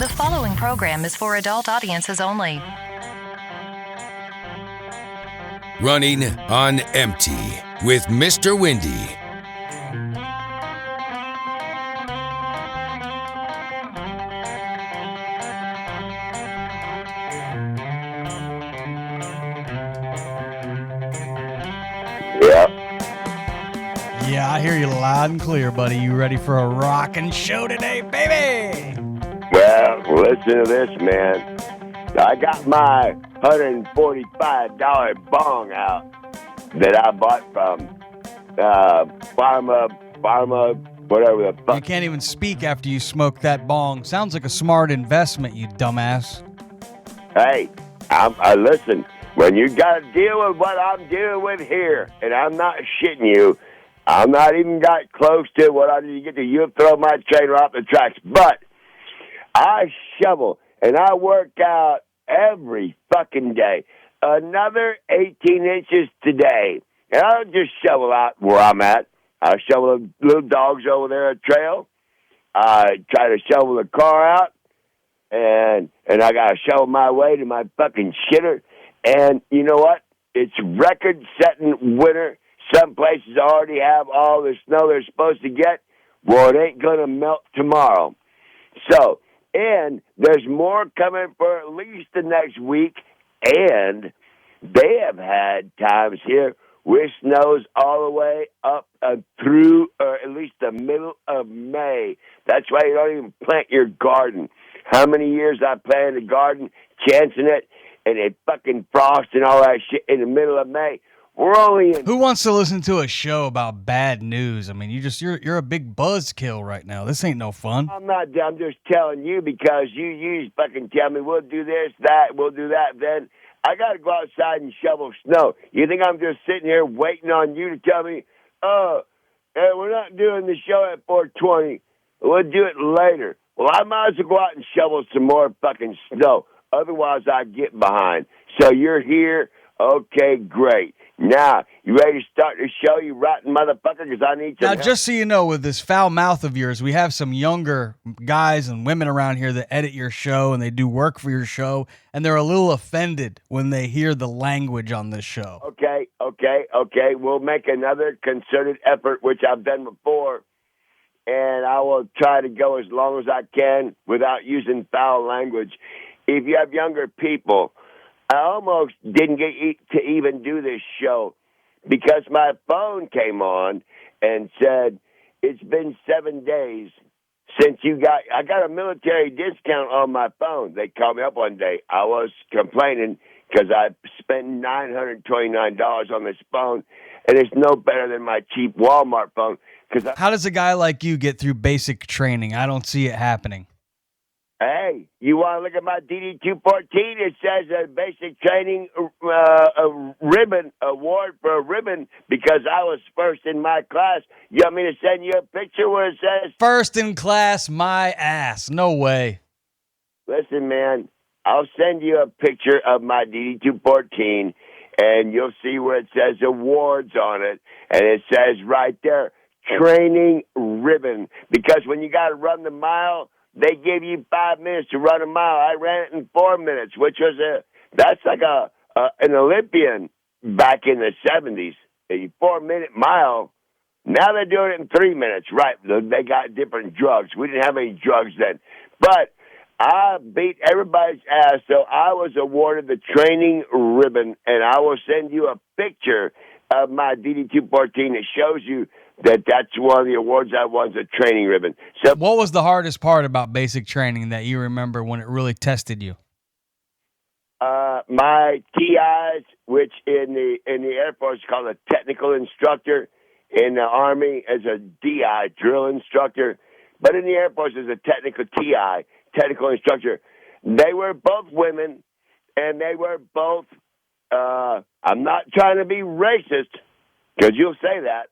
The following program is for adult audiences only. Running on Empty with Mr. Windy. Yeah, I hear you loud and clear, buddy. You ready for a rockin' show today, baby? Well, listen to this, man. I got my $145 bong out that I bought from Pharma, whatever the fuck. You can't even speak after you smoke that bong. Sounds like a smart investment, you dumbass. Hey, I listen. When you got to deal with what I'm dealing with here, and I'm not shitting you, I'm not even got close to what I need to get to. You'll throw my trailer off the tracks, but I shovel and I work out every fucking day. Another 18 inches today. And I don't just shovel out where I'm at. I shovel the little dogs over there at trail. I try to shovel the car out. And I got to shovel my way to my fucking shitter. And you know what? It's record-setting winter. Some places already have all the snow they're supposed to get. Well, it ain't going to melt tomorrow. So, and there's more coming for at least the next week. And they have had times here with snows all the way up through at least the middle of May. That's why you don't even plant your garden. How many years I planted a garden, chancing it, and it fucking frost and all that shit in the middle of May. We're only in... Who wants to listen to a show about bad news? I mean, you're a big buzzkill right now. This ain't no fun. I'm just telling you because you fucking tell me we'll do this, that, we'll do that. Then I got to go outside and shovel snow. You think I'm just sitting here waiting on you to tell me, we're not doing the show at 4:20. We'll do it later. Well, I might as well go out and shovel some more fucking snow. Otherwise, I get behind. So you're here. Okay, great. Now, you ready to start the show, you rotten motherfucker? Because I need some Now, help. just so you know, with this foul mouth of yours, we have some younger guys and women around here that edit your show and they do work for your show, and they're a little offended when they hear the language on this show. Okay. We'll make another concerted effort, which I've done before, and I will try to go as long as I can without using foul language. If you have younger people, I almost didn't get to even do this show because my phone came on and said, it's been 7 days since I got a military discount on my phone. They called me up one day. I was complaining because I spent $929 on this phone, and it's no better than my cheap Walmart phone. How does a guy like you get through basic training? I don't see it happening. Hey, you want to look at my DD-214? It says a basic training ribbon award for a ribbon because I was first in my class. You want me to send you a picture where it says... First in class, my ass. No way. Listen, man, I'll send you a picture of my DD-214, and you'll see where it says awards on it. And it says right there, training ribbon. Because when you got to run the mile... They give you 5 minutes to run a mile. I ran it in 4 minutes, which was that's like an Olympian back in the 70s. A 4-minute mile. Now they're doing it in 3 minutes. Right. They got different drugs. We didn't have any drugs then. But I beat everybody's ass, so I was awarded the training ribbon, and I will send you a picture of my DD-214 that shows you that's one of the awards I won, the training ribbon. So, what was the hardest part about basic training that you remember when it really tested you? My TIs, which in the Air Force is called a technical instructor, in the Army as a DI, drill instructor, but in the Air Force as a technical TI, technical instructor. They were both women, and they were both, I'm not trying to be racist, because you'll say that,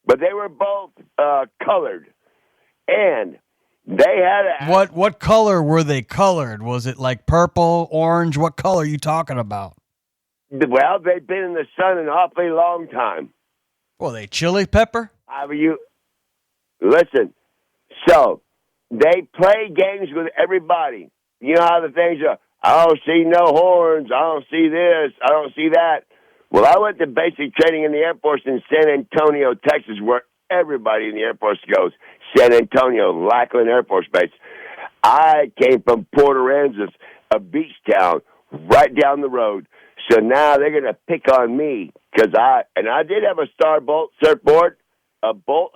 but they were both colored, and they had What color were they colored? Was it like purple, orange? What color are you talking about? Well, they've been in the sun an awfully long time. Well, they chili pepper? Listen, so they play games with everybody. You know how the things are. I don't see no horns. I don't see this. I don't see that. Well, I went to basic training in the Air Force in San Antonio, Texas, where everybody in the Air Force goes. San Antonio, Lackland Air Force Base. I came from Port Aransas, a beach town, right down the road. So now they're going to pick on me because I did have a Starbolt surfboard, a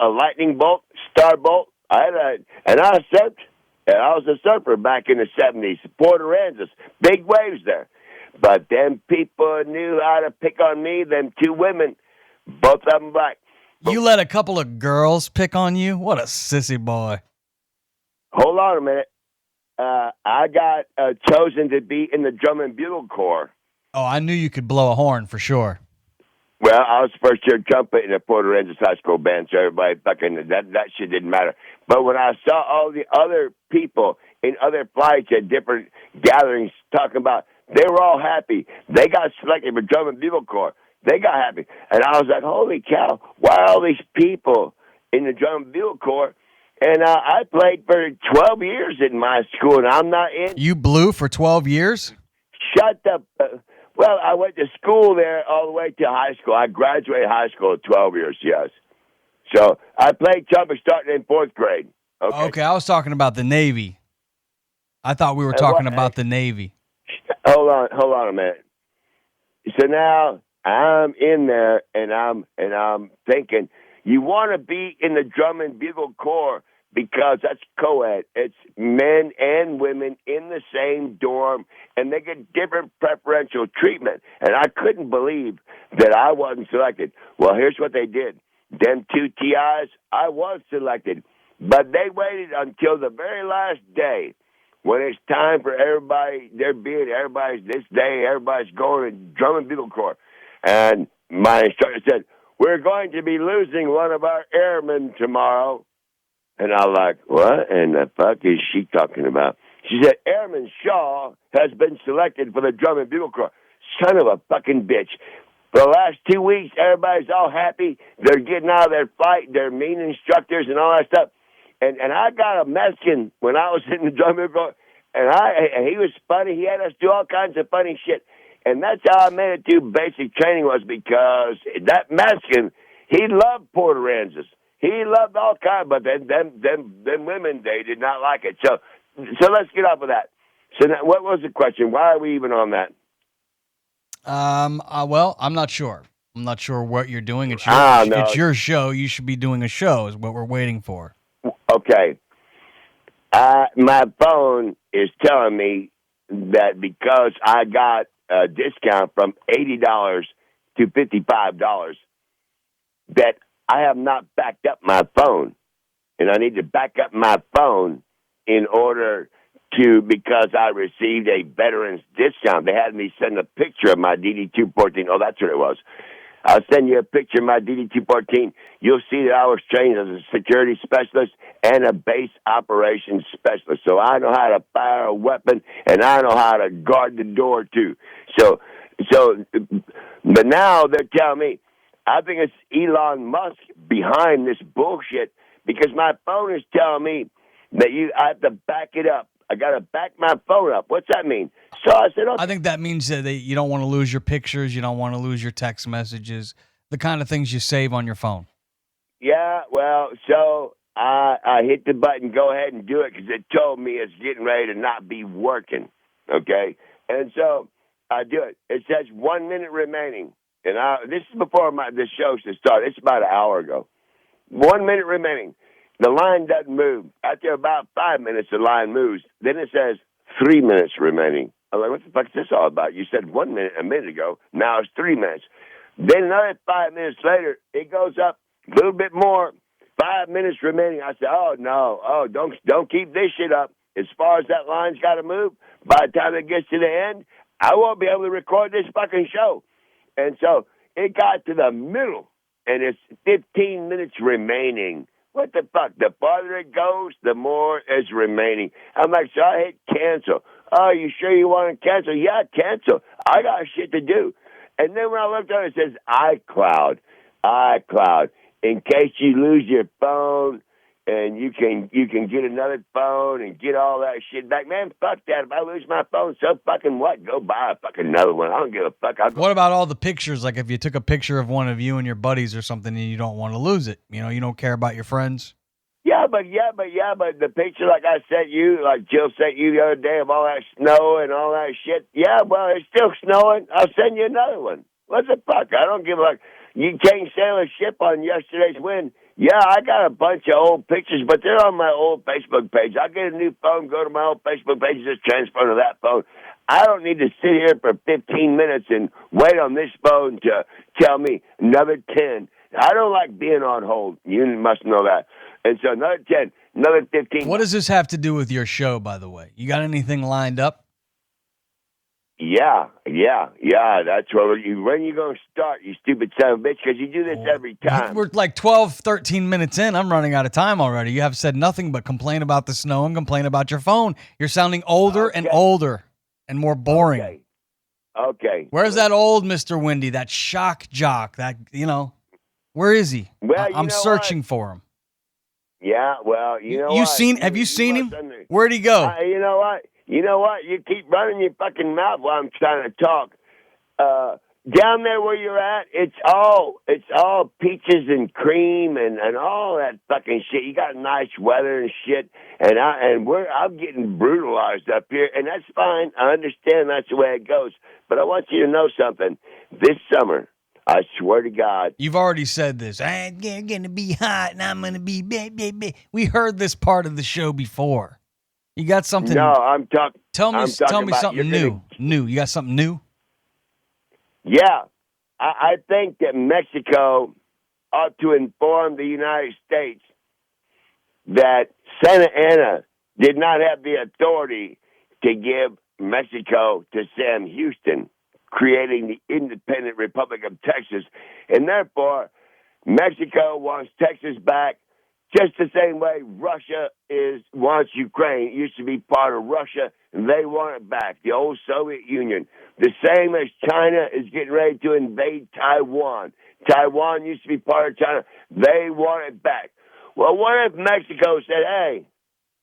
lightning bolt, Starbolt. I surfed. And I was a surfer back in the 70s, Port Aransas, big waves there. But them people knew how to pick on me, them two women, both of them black. You let a couple of girls pick on you? What a sissy boy. Hold on a minute. I got chosen to be in the Drum and Bugle Corps. Oh, I knew you could blow a horn for sure. Well, I was first year trumpet in the Port Aransas High School band, so everybody fucking that shit didn't matter. But when I saw all the other people in other flights at different gatherings talking about, they were all happy. They got selected for Drum and Bugle Corps. They got happy, and I was like, "Holy cow! Why are all these people in the Drum and Bugle Corps?" And I played for 12 years in my school, and I'm not in. You blew for 12 years? Shut up. Well, I went to school there all the way to high school. I graduated high school at 12 years, yes. So I played trumpet starting in 4th grade. Okay, I was talking about the Navy. I thought we were talking about the Navy. Hold on a minute. So now I'm in there, and I'm thinking, you want to be in the Drum and Bugle Corps because that's co-ed. It's men and women in the same dorm, and they get different preferential treatment. And I couldn't believe that I wasn't selected. Well, here's what they did. Them two TIs, I was selected. But they waited until the very last day when it's time for everybody's this day, everybody's going to Drum and Bugle Corps. And my instructor said, we're going to be losing one of our airmen tomorrow. And I was like, what in the fuck is she talking about? She said, Airman Shaw has been selected for the Drum and Bugle Corps. Son of a fucking bitch. For the last 2 weeks, everybody's all happy. They're getting out of their flight. They're mean instructors and all that stuff. And I got a Mexican when I was in the Drum and Bugle Corps. And he was funny. He had us do all kinds of funny shit. And that's how I made it through basic training was because that Mexican, he loved Port Aransas. He loved all kinds, but them women, they did not like it. So let's get off of that. So now, what was the question? Why are we even on that? Well, I'm not sure. I'm not sure what you're doing. It's your show. You should be doing a show is what we're waiting for. Okay. My phone is telling me that because I got a discount from $80 to $55, that I have not backed up my phone, and I need to back up my phone in order to, because I received a veteran's discount. They had me send a picture of my DD-214. Oh, that's what it was. I'll send you a picture of my DD-214. You'll see that I was trained as a security specialist and a base operations specialist. So I know how to fire a weapon, and I know how to guard the door, too. But now they're telling me, I think it's Elon Musk behind this bullshit because my phone is telling me that I have to back it up. I got to back my phone up. What's that mean? So I said, okay. I think that means that you don't want to lose your pictures. You don't want to lose your text messages, the kind of things you save on your phone. Yeah, well, so I hit the button, go ahead and do it because it told me it's getting ready to not be working, okay? And so I do it. It says 1 minute remaining. And this is before the show should start. It's about an hour ago. 1 minute remaining. The line doesn't move. After about 5 minutes, the line moves. Then it says 3 minutes remaining. I'm like, what the fuck is this all about? You said 1 minute a minute ago. Now it's 3 minutes. Then another 5 minutes later, it goes up a little bit more. 5 minutes remaining. I said, oh, no. Oh, don't keep this shit up. As far as that line's got to move, by the time it gets to the end, I won't be able to record this fucking show. And so it got to the middle, and it's 15 minutes remaining. What the fuck? The farther it goes, the more is remaining. I'm like, so I hit cancel. Oh, you sure you want to cancel? Yeah, cancel. I got shit to do. And then when I looked at it, it says iCloud. In case you lose your phone, and you can get another phone and get all that shit back. Man, fuck that. If I lose my phone, so fucking what? Go buy a fucking another one. I don't give a fuck. What about all the pictures? Like if you took a picture of one of you and your buddies or something and you don't want to lose it, you don't care about your friends? Yeah, but the picture like I sent you, like Jill sent you the other day of all that snow and all that shit. Yeah, well, it's still snowing. I'll send you another one. What the fuck? I don't give a fuck. You can't sail a ship on yesterday's wind. Yeah, I got a bunch of old pictures, but they're on my old Facebook page. I'll get a new phone, go to my old Facebook page, and just transfer to that phone. I don't need to sit here for 15 minutes and wait on this phone to tell me another 10. I don't like being on hold. You must know that. And so another 10, another 15. What does this have to do with your show, by the way? You got anything lined up? Yeah. That's when you going to start, you stupid son of a bitch, because you do this every time. We're like 12, 13 minutes in. I'm running out of time already. You have said nothing but complain about the snow and complain about your phone. You're sounding older and older and more boring. Okay. Where's that old Mr. Windy, that shock jock, where is he? Well, I'm searching for him. Yeah, well, you know what? Have you seen him? Where'd he go? You know what? You keep running your fucking mouth while I'm trying to talk. Down there where you're at, it's all peaches and cream and all that fucking shit. You got nice weather and shit, and I'm getting brutalized up here, and that's fine. I understand that's the way it goes, but I want you to know something. This summer, I swear to God. You've already said this. I'm going to be hot and I'm going to be baby. We heard this part of the show before. You got something? No, I'm talking. Tell me something new. You got something new? Yeah. I think that Mexico ought to inform the United States that Santa Ana did not have the authority to give Mexico to Sam Houston, creating the independent Republic of Texas. And therefore, Mexico wants Texas back just the same way Russia wants Ukraine. It used to be part of Russia, and they want it back, the old Soviet Union. The same as China is getting ready to invade Taiwan. Taiwan used to be part of China. They want it back. Well, what if Mexico said, hey,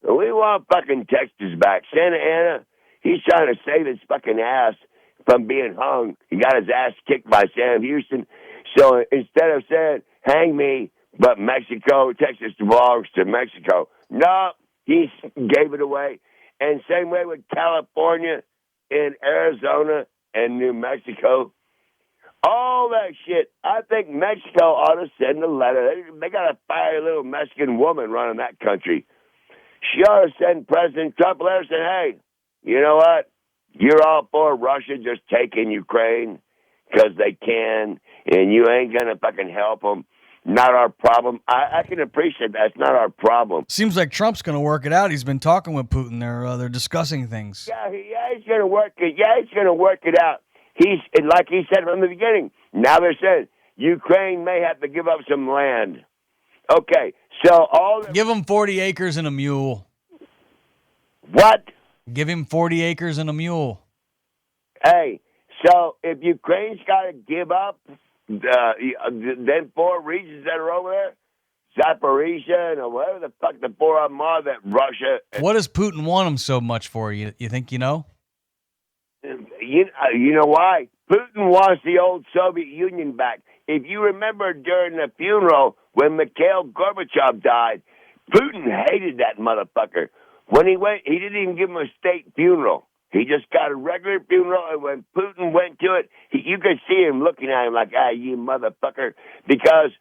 we want fucking Texas back. Santa Ana, he's trying to save his fucking ass from being hung. He got his ass kicked by Sam Houston. So instead of saying, hang me, but Mexico, Texas belongs to Mexico. No, he gave it away. And same way with California and Arizona and New Mexico. All that shit. I think Mexico ought to send a letter. They got a fiery little Mexican woman running that country. She ought to send President Trump a letter saying, hey, you know what? You're all for Russia just taking Ukraine because they can, and you ain't going to fucking help them. Not our problem. I can appreciate that. It's not our problem. Seems like Trump's going to work it out. He's been talking with Putin. They're discussing things. Yeah, he's going to work it. Yeah, he's going to work it out. He's like he said from the beginning. Now they're saying Ukraine may have to give up some land. Okay, so give him 40 acres and a mule. What? Give him 40 acres and a mule. Hey, so if Ukraine's got to give up then 4 regions that are over there, Zaporizhia and whatever the fuck the 4 of them are that Russia. What does Putin want them so much for? You think you know? You know why? Putin wants the old Soviet Union back. If you remember during the funeral when Mikhail Gorbachev died, Putin hated that motherfucker. When he went, he didn't even give him a state funeral. He just got a regular funeral, and when Putin went to it, you could see him looking at him like, you motherfucker, because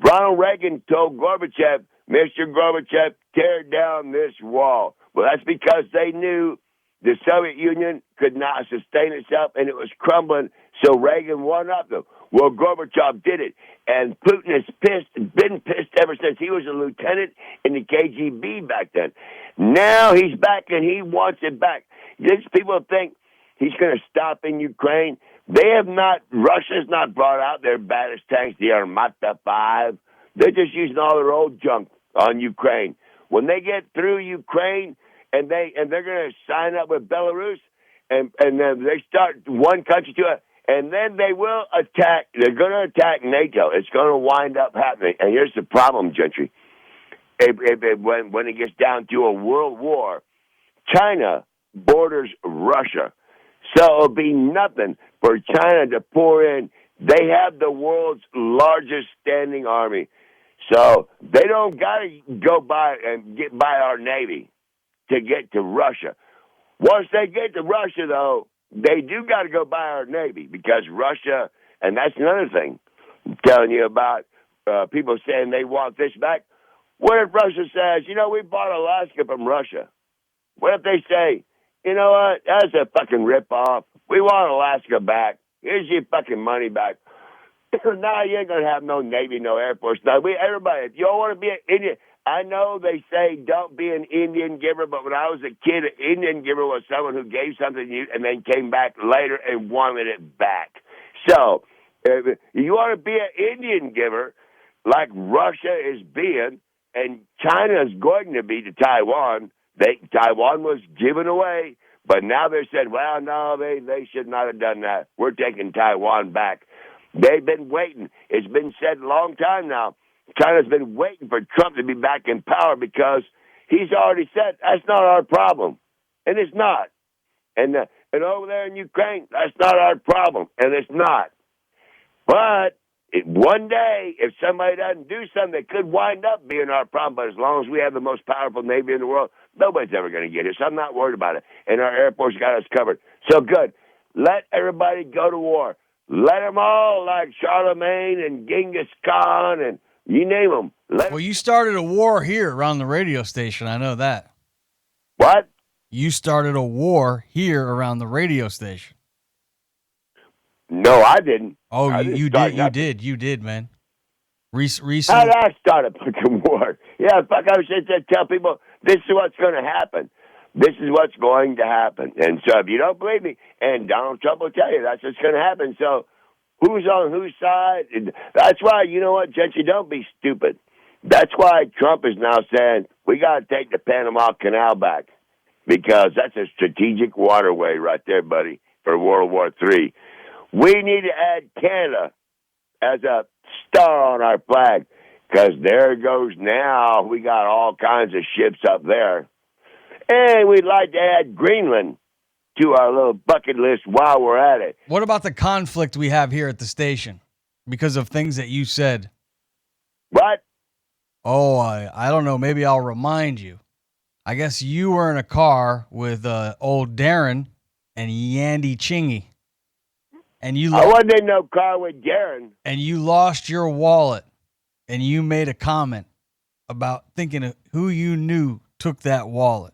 Ronald Reagan told Gorbachev, Mr. Gorbachev, tear down this wall. Well, that's because they knew the Soviet Union could not sustain itself, and it was crumbling, so Reagan one-upped them. Well, Gorbachev did it, and Putin is been pissed ever since. He was a lieutenant in the KGB back then. Now he's back, and he wants it back. These people think he's going to stop in Ukraine. Russia's not brought out their baddest tanks, the Armata 5. They're just using all their old junk on Ukraine. When they get through Ukraine and they're going to sign up with Belarus, and then they start one country to it, and then they will attack. They're going to attack NATO. It's going to wind up happening. And here's the problem, Gentry. when it gets down to a world war, China borders Russia. So it'll be nothing for China to pour in. They have the world's largest standing army. So they don't got to go by and get by our Navy to get to Russia. Once they get to Russia, though, they do got to go by our Navy because Russia, and that's another thing I'm telling you about people saying they want this back. What if Russia says, we bought Alaska from Russia? What if they say, you know what, that's a fucking ripoff. We want Alaska back. Here's your fucking money back. Now you ain't going to have no Navy, no Air Force. No, everybody, if you don't want to be an Indian, I know they say don't be an Indian giver, but when I was a kid, an Indian giver was someone who gave something to you and then came back later and wanted it back. So if you want to be an Indian giver, like Russia is being, and China is going to be to Taiwan. Taiwan was given away, but now they said, well, no, they should not have done that. We're taking Taiwan back. They've been waiting. It's been said a long time now. China's been waiting for Trump to be back in power because he's already said that's not our problem, and it's not. And over there in Ukraine, that's not our problem, and it's not. But one day, if somebody doesn't do something, it could wind up being our problem. But as long as we have the most powerful Navy in the world, nobody's ever going to get it. So I'm not worried about it. And our Air Force got us covered. So good. Let everybody go to war. Let them all, like Charlemagne and Genghis Khan and you name them. Well, you started a war here around the radio station. I know that. What? You started a war here around the radio station. No, I didn't. Oh, you did. You did, man. Recently. How did I start a fucking war? Yeah, fuck, I should tell people this is what's going to happen. This is what's going to happen. And so if you don't believe me, and Donald Trump will tell you that's what's going to happen. So who's on whose side? That's why, you know what, gentry, don't be stupid. That's why Trump is now saying we got to take the Panama Canal back because that's a strategic waterway right there, buddy, for World War III. We need to add Canada as a star on our flag because there it goes now. We got all kinds of ships up there. And we'd like to add Greenland to our little bucket list while we're at it. What about the conflict we have here at the station because of things that you said? What? Oh, I don't know. Maybe I'll remind you. I guess you were in a car with old Darren and Yandy Chingy. And I wasn't in no car with Darren. And you lost your wallet. And you made a comment about thinking of who you knew took that wallet.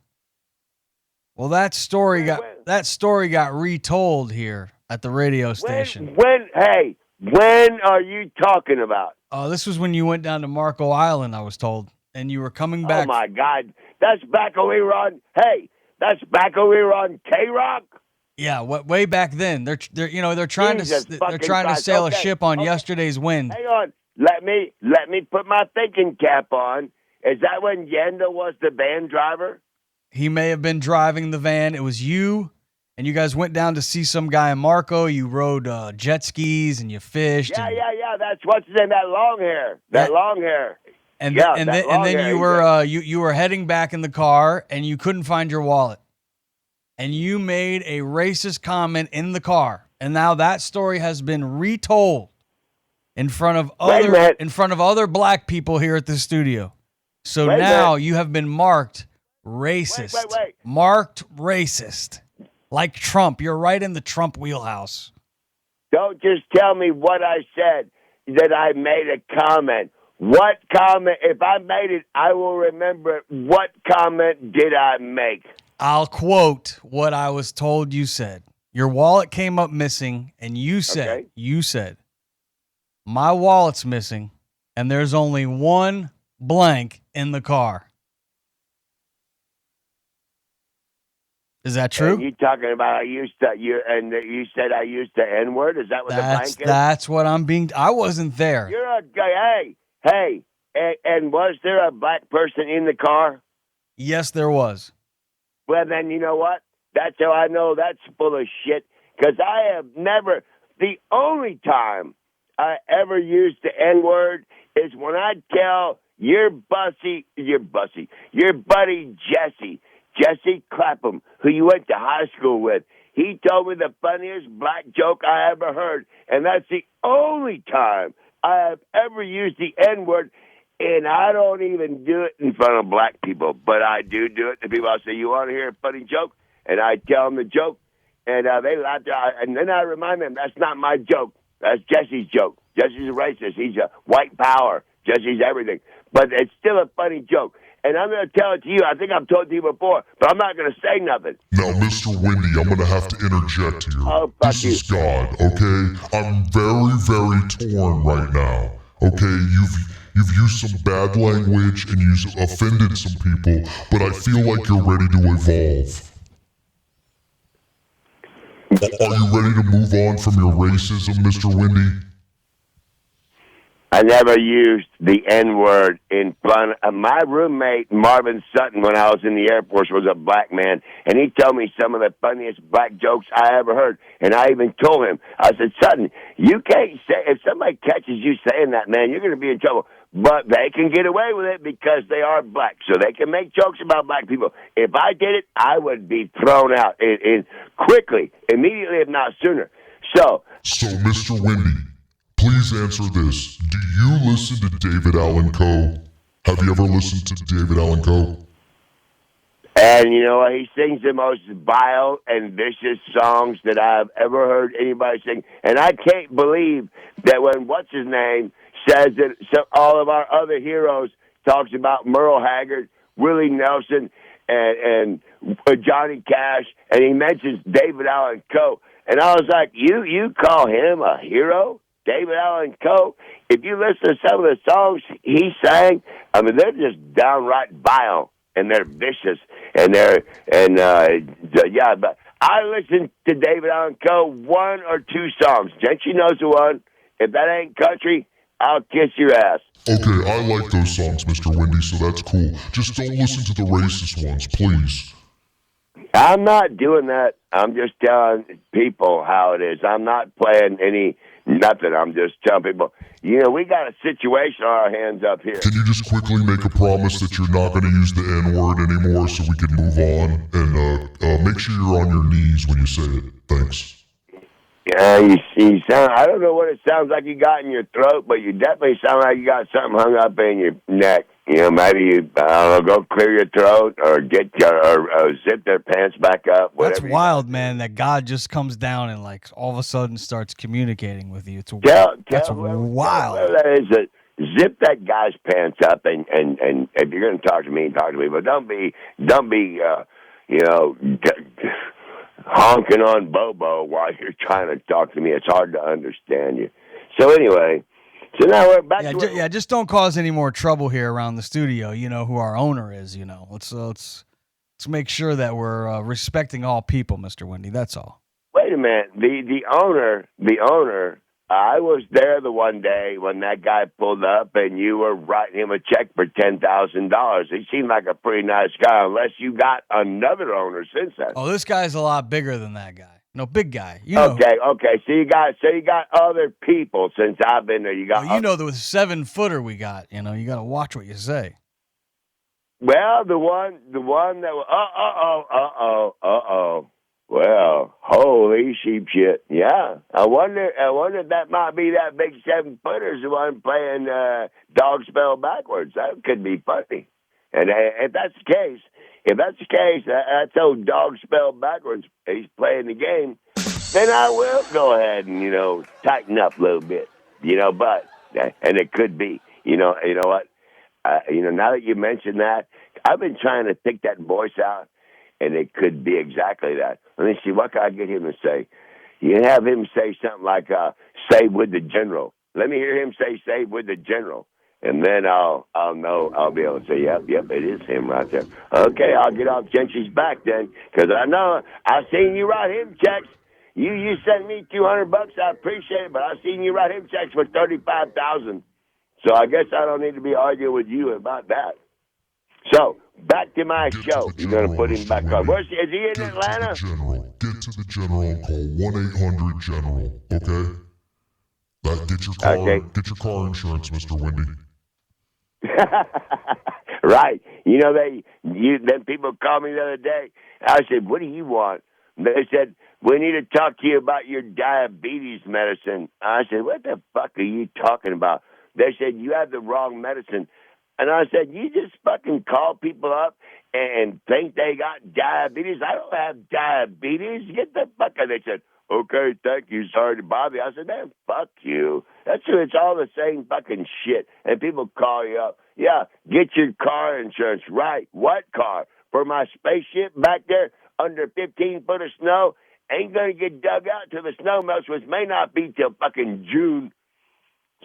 Well, that story got retold here at the radio station. When are you talking about? This was when you went down to Marco Island, I was told, and you were coming back. Oh my God, that's back when we were on. Hey, that's back when we were on K-Rock. Yeah, way back then. They're trying to sail a ship on yesterday's wind. Hang on, let me put my thinking cap on. Is that when Yenda was the van driver? He may have been driving the van. It was you, and you guys went down to see some guy in Marco. You rode jet skis and you fished. Yeah. That's what's in that long hair. Long hair. And then you were heading back in the car, and you couldn't find your wallet, and you made a racist comment in the car, and now that story has been retold in front of other black people here at the studio. So now you have been marked racist. Wait. Marked racist. Like Trump. You're right in the Trump wheelhouse. Don't just tell me what I said, that I made a comment. What comment? If I made it, I will remember it. What comment did I make? I'll quote what I was told you said. Your wallet came up missing, and you said, my wallet's missing, and there's only one blank in the car. Is that true? And you talking about you said I used the N-word? Is that what the blank is? That's what I wasn't there. You're a guy. Hey, and was there a black person in the car? Yes, there was. Well, then you know what? That's how I know that's full of shit. Because I have never, the only time I ever used the N-word is when I tell Your buddy Jesse Clapham, who you went to high school with, he told me the funniest black joke I ever heard, and that's the only time I have ever used the N-word, and I don't even do it in front of black people, but I do it to people. I say, you want to hear a funny joke? And I tell them the joke, and they laugh, and then I remind them, that's not my joke. That's Jesse's joke. Jesse's a racist. He's a white power. Jesse's everything. But it's still a funny joke. And I'm going to tell it to you. I think I've told it to you before, but I'm not going to say nothing. Now, Mr. Windy, I'm going to have to interject here. Oh, this is God, okay? I'm very, very torn right now, okay? You've used some bad language and you've offended some people, but I feel like you're ready to evolve. Are you ready to move on from your racism, Mr. Windy? I never used the N-word in front of my roommate, Marvin Sutton, when I was in the Air Force, was a black man, and he told me some of the funniest black jokes I ever heard, and I even told him, I said, Sutton, you can't say, if somebody catches you saying that, man, you're going to be in trouble. But they can get away with it because they are black, so they can make jokes about black people. If I did it, I would be thrown out in quickly, immediately, if not sooner. So, Mr. Windy, please answer this. Do you listen to David Allan Coe? Have you ever listened to David Allan Coe? And you know what? He sings the most vile and vicious songs that I've ever heard anybody sing. And I can't believe that when what's-his-name says that all of our other heroes talks about Merle Haggard, Willie Nelson, and Johnny Cash, and he mentions David Allan Coe. And I was like, you call him a hero? David Allan Coe? If you listen to some of the songs he sang, I mean, they're just downright vile, and they're vicious, but I listened to David Allan Coe 1 or 2 songs. Gentry knows the one. If that ain't country, I'll kiss your ass. Okay, I like those songs, Mr. Windy, so that's cool. Just don't listen to the racist ones, please. I'm not doing that. I'm just telling people how it is. I'm not playing nothing. I'm just telling people, we got a situation on our hands up here. Can you just quickly make a promise that you're not going to use the N-word anymore so we can move on? And make sure you're on your knees when you say it. Thanks. Yeah, you sound, I don't know what it sounds like you got in your throat, but you definitely sound like you got something hung up in your neck. Maybe you, go clear your throat or or zip their pants back up. That's wild, man, that God just comes down and all of a sudden starts communicating with you. That's wild. That is zip that guy's pants up and if you're going to talk to me, but don't be honking on Bobo while you're trying to talk to me. It's hard to understand you. So anyway, now we're back to just don't cause any more trouble here around the studio. You know who our owner is. Let's make sure that we're respecting all people, Mr. Windy. That's all. Wait a minute. The owner. I was there the one day when that guy pulled up and you were writing him a check for $10,000. He seemed like a pretty nice guy, unless you got another owner since then. Oh, this guy's a lot bigger than that guy. No, big guy. Okay. So you got other people since I've been there. You got. The 7-footer we got. You got to watch what you say. Well, the one that was. Well, holy sheep shit. Yeah. I wonder if that might be that big 7-footer's the one playing dog spell backwards. That could be funny. And if that's the case, that's old dog spell backwards, he's playing the game, then I will go ahead and, tighten up a little bit, but, and it could be, you know what, now that you mentioned that, I've been trying to pick that voice out, and it could be exactly that. Let me see, what can I get him to say? You have him say something like, save with the general. Let me hear him say, save with the general. And then I'll know, I'll be able to say, yep, it is him right there. Okay, I'll get off Gentry's back then, because I know I've seen you write him checks. You sent me $200, I appreciate it, but I've seen you write him checks for $35,000. So I guess I don't need to be arguing with you about that. So, back to my show. You're going to put him back on. Is he in Atlanta? Get to the general and call 1-800-GENERAL, okay? Get your car insurance, Mr. Windy. Right. Then people called me the other day. I said, what do you want? They said, we need to talk to you about your diabetes medicine. I said, what the fuck are you talking about? They said, you have the wrong medicine. And I said, you just fucking call people up and think they got diabetes? I don't have diabetes. Get the fuck out. They said, okay, thank you. Sorry to bother you. I said, man, fuck you. That's true. It's all the same fucking shit. And people call you up. Yeah, get your car insurance. Right. What car? For my spaceship back there under 15 foot of snow? Ain't going to get dug out till the snow melts, which may not be till fucking June.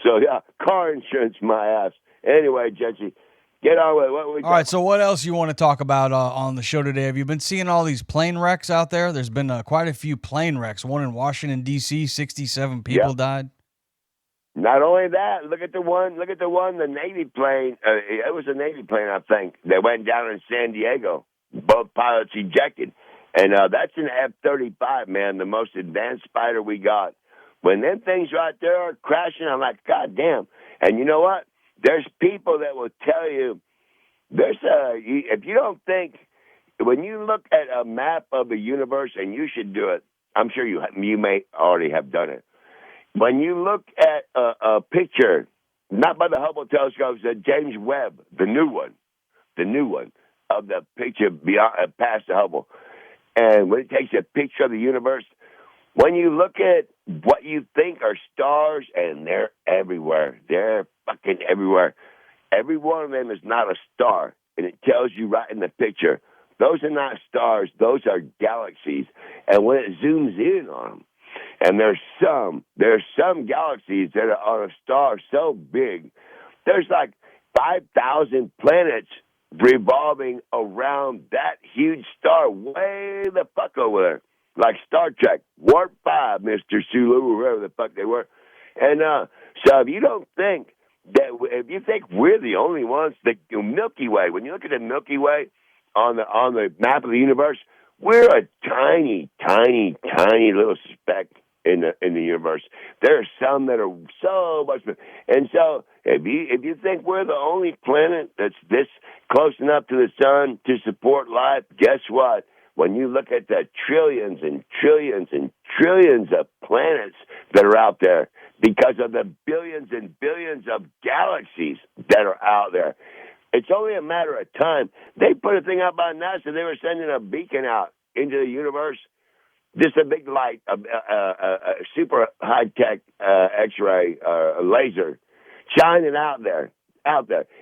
So, yeah, car insurance, my ass. Anyway, Jesse, get on with it. What we all right, so what else you want to talk about on the show today? Have you been seeing all these plane wrecks out there? There's been quite a few plane wrecks. One in Washington, D.C., 67 people died. Not only that, look at the one, the Navy plane. It was a Navy plane, I think, that went down in San Diego. Both pilots ejected. And that's an F-35, man, the most advanced fighter we got. When them things right there are crashing, I'm like, God damn. And you know what? There's people that will tell you, if you don't think, when you look at a map of the universe, and you should do it, I'm sure you may already have done it. When you look at a picture, not by the Hubble telescopes, the James Webb, the new one of the picture beyond past the Hubble, and when it takes a picture of the universe, when you look at what you think are stars, and they're everywhere, they're fucking everywhere. Every one of them is not a star, and it tells you right in the picture. Those are not stars; those are galaxies. And when it zooms in on them, and there's some galaxies that are on a star so big, there's like 5,000 planets revolving around that huge star way the fuck over there. Like Star Trek, Warp 5, Mr. Sulu, or whoever the fuck they were. And so if you don't think that, if you think we're the only ones, the Milky Way, when you look at the Milky Way on the map of the universe, we're a tiny, tiny, tiny little speck in the universe. There are some that are so much, and so if you think we're the only planet that's this close enough to the sun to support life, guess what? When you look at the trillions and trillions and trillions of planets that are out there, because of the billions and billions of galaxies that are out there, it's only a matter of time. They put a thing out by NASA. They were sending a beacon out into the universe, just a big light, a super high-tech X-ray laser, shining out there,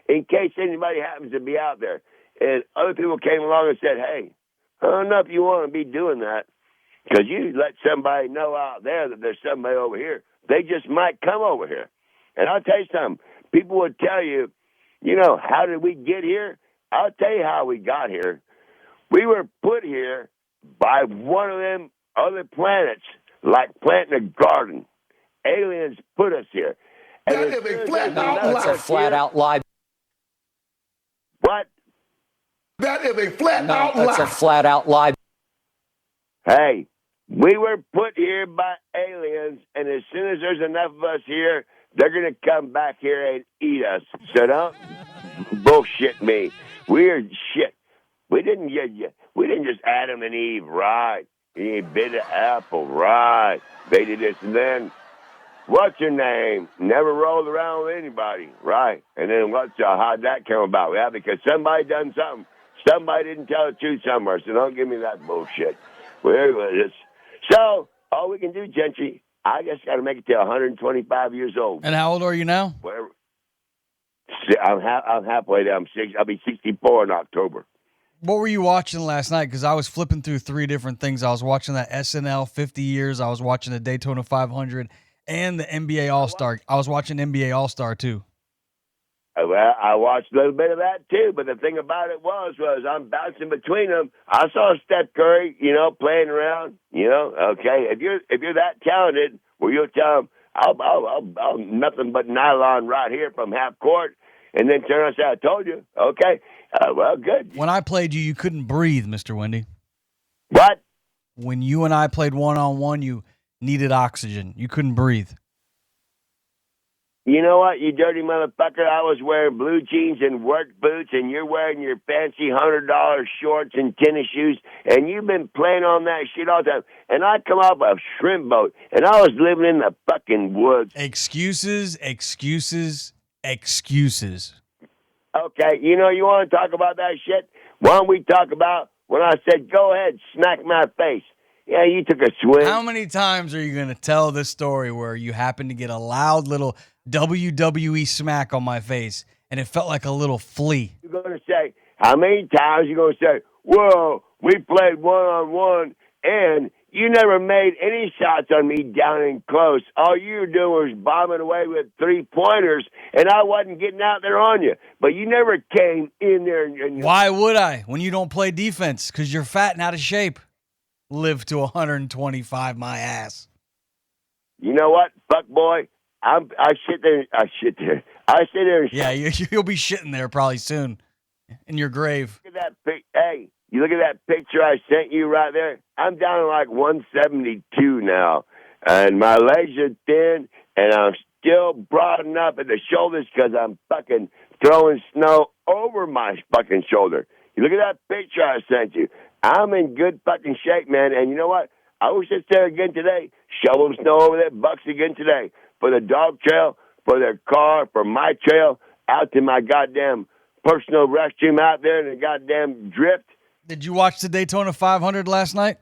in case anybody happens to be out there. And other people came along and said, hey, I don't know if you want to be doing that, because you let somebody know out there that there's somebody over here. They just might come over here. And I'll tell you something. People would tell you, how did we get here? I'll tell you how we got here. We were put here by one of them other planets, like planting a garden. Aliens put us here. And that is a flat out lie. That's a flat out lie. What? That is a flat out lie. That's a flat out lie. Hey, we were put here by aliens, and as soon as there's enough of us here, they're going to come back here and eat us. So don't bullshit me. We're shit. We didn't just Adam and Eve, right? He bit an apple, right? They did this, and then what's your name? Never rolled around with anybody, right? And then how'd that come about? Yeah, because somebody done something. Somebody didn't tell the truth somewhere, so don't give me that bullshit. So all we can do, Gentry, I just got to make it to 125 years old. And how old are you now? Whatever. I'm halfway there. I'll be 64 in October. What were you watching last night? Because I was flipping through 3 different things. I was watching that SNL 50 Years. I was watching the Daytona 500 and the NBA All-Star. I was watching NBA All-Star, too. Well, I watched a little bit of that, too. But the thing about it was I'm bouncing between them. I saw Steph Curry, playing around, okay. If you're that talented, well, you'll tell him, I'll nothing but nylon right here from half court. And then turn around and say, I told you. Okay. Well, good. When I played you couldn't breathe, Mr. Wendy. What? When you and I played one-on-one, you needed oxygen. You couldn't breathe. You know what, you dirty motherfucker? I was wearing blue jeans and work boots, and you're wearing your fancy $100 shorts and tennis shoes, and you've been playing on that shit all the time. And I come off a shrimp boat, and I was living in the fucking woods. Excuses, excuses, excuses. Okay, you want to talk about that shit? Why don't we talk about when I said, go ahead, smack my face? Yeah, you took a swing. How many times are you going to tell this story where you happen to get a loud little WWE smack on my face and it felt like a little flea? You're going to say, how many times you going to say, well, we played one-on-one and you never made any shots on me down and close. All you were doing was bombing away with 3-pointers, and I wasn't getting out there on you. But you never came in there. Why would I when you don't play defense? Because you're fat and out of shape. Live to 125, my ass. You know what, fuck boy? I sit there. And yeah, you'll be shitting there probably soon in your grave. Look at that hey, you look at that picture I sent you right there. I'm down to like 172 now, and my legs are thin, and I'm still broadened up at the shoulders because I'm fucking throwing snow over my fucking shoulder. You look at that picture I sent you. I'm in good fucking shape, man. And you know what? I was just there again today, shoveling snow over there, bucks again today for the dog trail, for their car, for my trail, out to my goddamn personal restroom out there in the goddamn drift. Did you watch the Daytona 500 last night?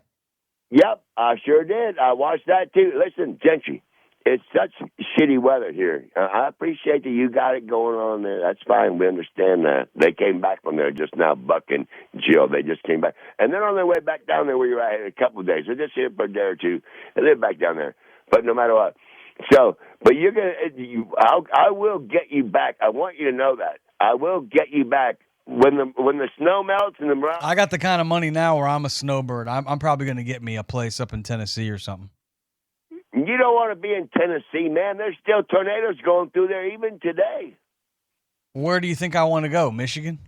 Yep, I sure did. I watched that too. Listen, Gentry, it's such shitty weather here. I appreciate that you got it going on there. That's fine. We understand that. They came back from there just now, Buck and Jill. They just came back. And they're on their way back down there where you're at in a couple of days. They're just here for a day or two, and they're back down there. But no matter what. So, but you're going to, I will get you back. I want you to know that. I will get you back. When the snow melts and the... I got the kind of money now where I'm a snowbird. I'm probably going to get me a place up in Tennessee or something. You don't want to be in Tennessee, man. There's still tornadoes going through there even today. Where do you think I want to go? Michigan?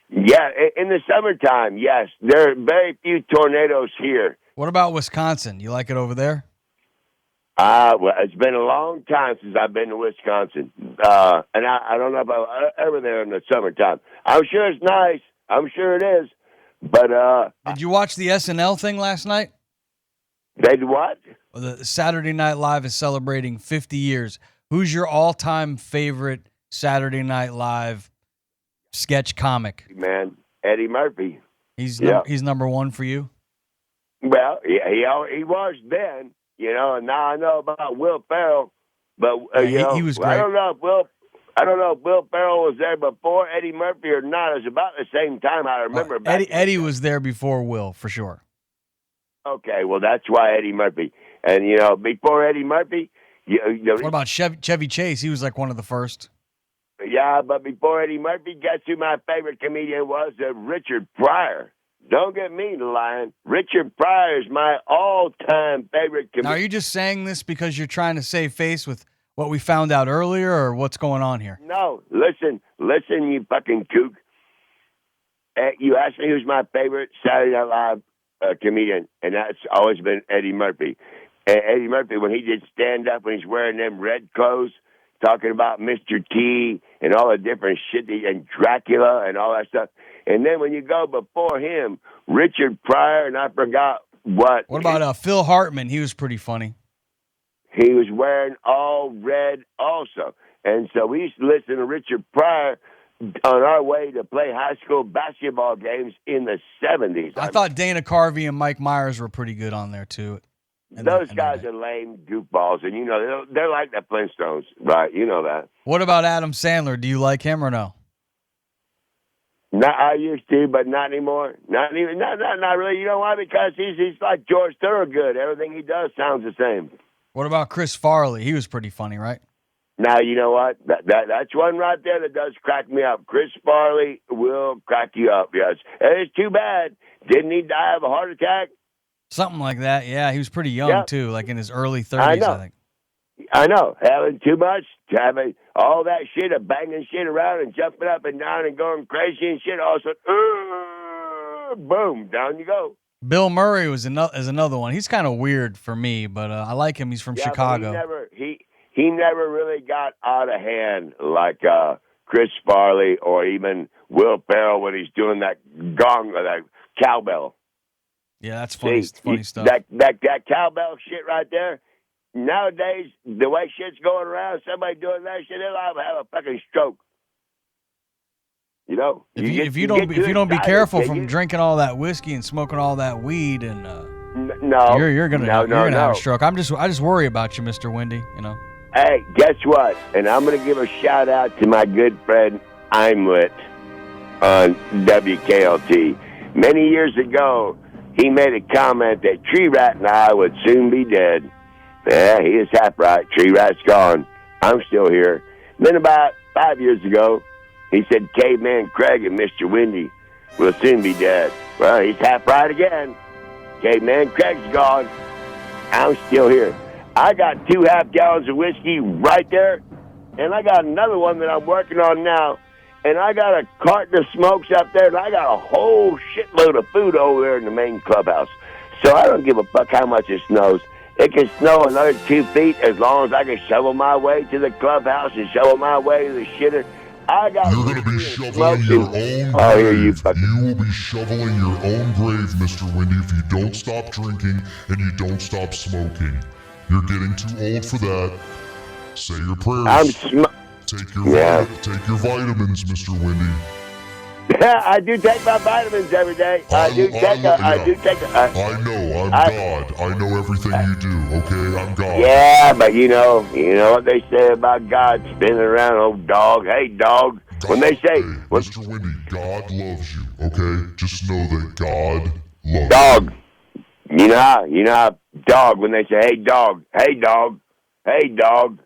Yeah, in the summertime, yes. There are very few tornadoes here. What about Wisconsin? You like it over there? Well, it's been a long time since I've been to Wisconsin. And I don't know if I'm ever there in the summertime. I'm sure it's nice. I'm sure it is. But did you watch the SNL thing last night? Did what? The Saturday Night Live is celebrating 50 years. Who's your all-time favorite Saturday Night Live sketch comic? Man, Eddie Murphy. He's number one for you? Well, he was then, and now I know about Will Ferrell. But he was great. I don't know if Will Ferrell was there before Eddie Murphy or not. It was about the same time I remember. Eddie was there before Will, for sure. Okay, well, that's why Eddie Murphy. And, before Eddie Murphy... what about Chevy Chase? He was like one of the first. Yeah, but before Eddie Murphy, guess who my favorite comedian was? Richard Pryor. Don't get me lying. Richard Pryor is my all-time favorite comedian. Now, are you just saying this because you're trying to save face with what we found out earlier, or what's going on here? No, listen, you fucking kook. You asked me who's my favorite Saturday Night Live comedian, and that's always been Eddie Murphy. And Eddie Murphy, when he did stand-up, when he's wearing them red clothes, talking about Mr. T and all the different shit, and Dracula and all that stuff. And then when you go before him, Richard Pryor, and I forgot what. What about Phil Hartman? He was pretty funny. He was wearing all red also. And so we used to listen to Richard Pryor on our way to play high school basketball games in the 70s. I thought Dana Carvey and Mike Myers were pretty good on there, too. Those guys are lame goofballs, and they're like the Flintstones, right? You know that. What about Adam Sandler? Do you like him or no? I used to, but not anymore. Not really. You know why? Because he's like George Thorogood. Everything he does sounds the same. What about Chris Farley? He was pretty funny, right? Now, you know what? That's one right there that does crack me up. Chris Farley will crack you up, yes. And it's too bad. Didn't he die of a heart attack? Something like that, yeah. He was pretty young, too, like in his early 30s, I think. I know. Having too much, having all that shit, of banging shit around and jumping up and down and going crazy and shit, all of a sudden, boom, down you go. Bill Murray is another one. He's kind of weird for me, but I like him. He's from Chicago. But he never really got out of hand like Chris Farley or even Will Ferrell when he's doing that gong or that cowbell. Yeah, that's funny. See, funny stuff. That cowbell shit right there. Nowadays, the way shit's going around, somebody doing that shit, they'll have a fucking stroke. You know, if you don't be careful from drinking all that whiskey and smoking all that weed, and you're gonna have a stroke. I just worry about you, Mr. Windy. You know. Hey, guess what? And I'm gonna give a shout out to my good friend Imlet on WKLT. Many years ago, he made a comment that Tree Rat and I would soon be dead. Yeah, he is half right. Tree Rat's gone. I'm still here. Then about 5 years ago, he said Caveman Craig and Mr. Windy will soon be dead. Well, he's half right again. Caveman Craig's gone. I'm still here. I got 2 half gallons of whiskey right there, and I got another one that I'm working on now, and I got a carton of smokes up there, and I got a whole shitload of food over there in the main clubhouse. So I don't give a fuck how much it snows. It can snow another 2 feet as long as I can shovel my way to the clubhouse and shovel my way to the shitter. You're going to be shoveling your own grave. You will be shoveling your own grave, Mr. Windy, if you don't stop drinking and you don't stop smoking. You're getting too old for that. Say your prayers. Take your vitamins, Mr. Windy. I do take my vitamins every day. I know. I'm God. I know everything you do. Okay, I'm God. Yeah, but you know what they say about God spinning around, oh dog. Hey, dog. When they say, Mr. Windy, God loves you. Okay, just know that God loves dog. You know how dog, when they say, hey dog, hey dog, hey dog,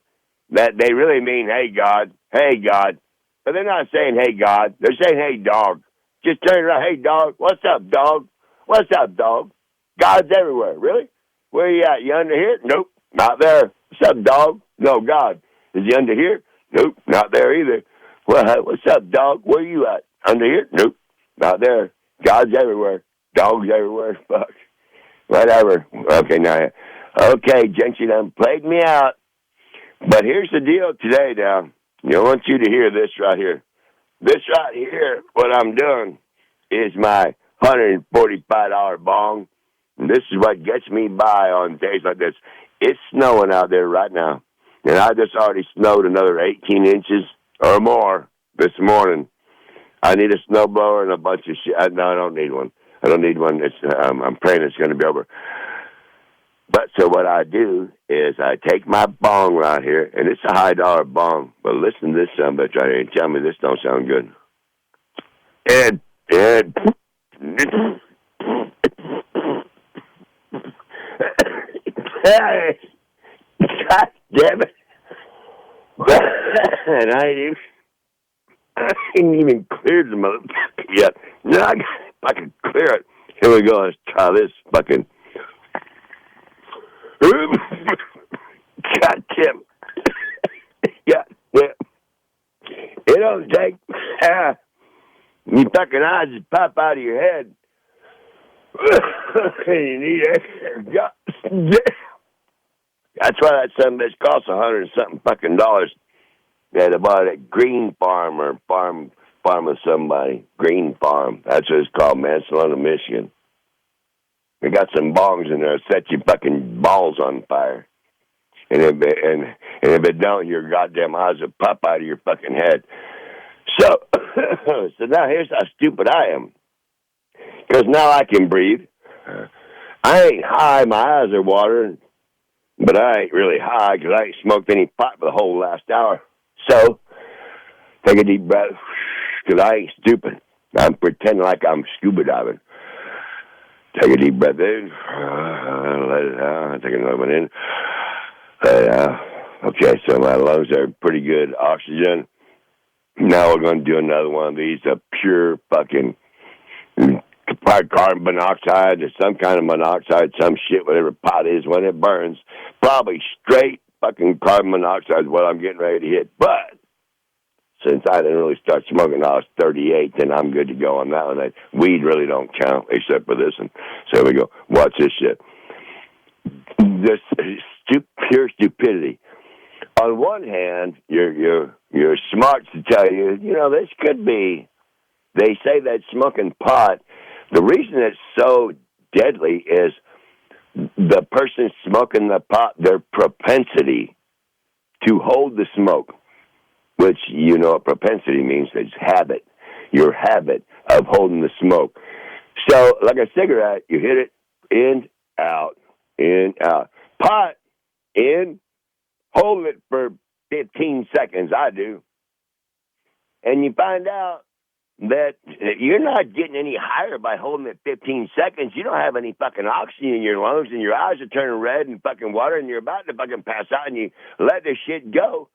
that they really mean, hey God, hey God. But they're not saying, hey, God. They're saying, hey, dog. Just turn around. Hey, dog. What's up, dog? What's up, dog? God's everywhere. Really? Where you at? You under here? Nope. Not there. What's up, dog? No, God. Is he under here? Nope. Not there either. Well, what's up, dog? Where you at? Under here? Nope. Not there. God's everywhere. Dog's everywhere. Fuck. Whatever. Okay, now. Okay, gents, you done played me out. But here's the deal today, now. I want you to hear this right here. This right here, what I'm doing, is my $145 bong. And this is what gets me by on days like this. It's snowing out there right now. And I just already snowed another 18 inches or more this morning. I need a snowblower and a bunch of shit. No, I don't need one. I don't need one. I'm praying it's going to be over. But so what I do is I take my bong right here, and it's a $high bong. But listen to this son bitch right here and tell me this don't sound good. And God damn it. And I ain't even cleared the motherfucker yet. No, I can clear it. Here we go. Let's try this fucking. God damn. Yeah. It don't take your fucking eyes just pop out of your head. You need extra. That's why that son bitch costs $100 and something fucking dollars. They had to buy it at Green Farm or farm of somebody. Green Farm. That's what it's called, man. Salona, Michigan. They got some bongs in there that set your fucking balls on fire. And if it don't, your goddamn eyes will pop out of your fucking head. So now here's how stupid I am. Because now I can breathe. I ain't high. My eyes are watering. But I ain't really high because I ain't smoked any pot for the whole last hour. So take a deep breath. Because I ain't stupid. I'm pretending like I'm scuba diving. Take a deep breath in. Let it out. Take another one in. Let it out. Okay, so my lungs are pretty good oxygen. Now we're going to do another one of these, a pure fucking carbon monoxide or some kind of monoxide, some shit, whatever pot is when it burns. Probably straight fucking carbon monoxide is what I'm getting ready to hit. But since I didn't really start smoking until I was 38, then I'm good to go on that one. Weed really don't count except for this one. So here we go. Watch this shit. This pure stupidity. on one hand, you're smart to tell you, this could be. They say that smoking pot, the reason it's so deadly is the person smoking the pot, their propensity to hold the smoke, which what propensity means, is habit, your habit of holding the smoke. So, like a cigarette, you hit it in, out, in, out. Pot, in, hold it for 15 seconds, I do. And you find out that you're not getting any higher by holding it 15 seconds. You don't have any fucking oxygen in your lungs, and your eyes are turning red and fucking water, and you're about to fucking pass out, and you let this shit go.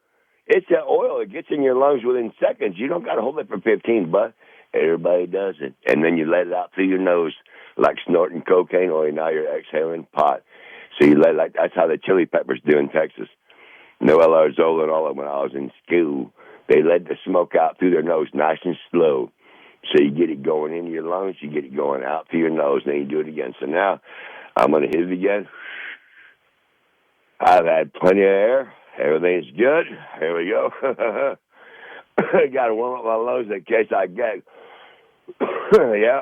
It's that oil. It gets in your lungs within seconds. You don't got to hold it for 15, but everybody does it. And then you let it out through your nose like snorting cocaine, only now you're exhaling pot. So you let it that's how the Chili Peppers do in Texas. Noel Arzola and all of them when I was in school. They let the smoke out through their nose nice and slow. So you get it going into your lungs, you get it going out through your nose, and then you do it again. So now I'm going to hit it again. I've had plenty of air. Everything's good. Here we go. Got to warm up my lungs in case I get. Yeah.